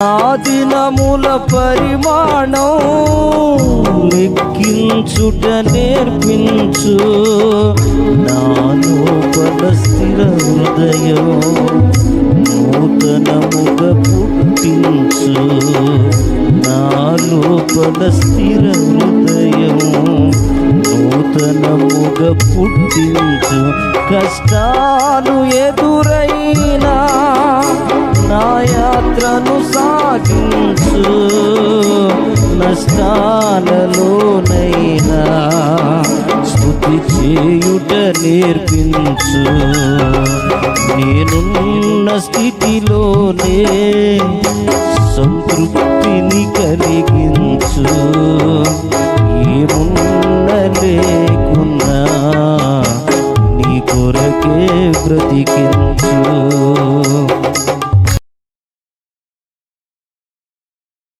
నా దినముల పరిమాణం లెక్కించుట నేర్పించు, నా లోపల స్థిర హృదయం నూతనముగా పుట్టించు, నా లోపల స్థిర హృదయం నూతనముగా పుట్టించు. కష్టాలు ఎదురైనా నా యాత్రను సాగించు, నష్టాలలోనైనా స్తుతి చేయుట నేర్పించు. నేనున్న స్థితిలోనే సంతృప్తిని కలిగించు, ఏమున్న లేకున్నా నీ కొరకే బ్రతికించు.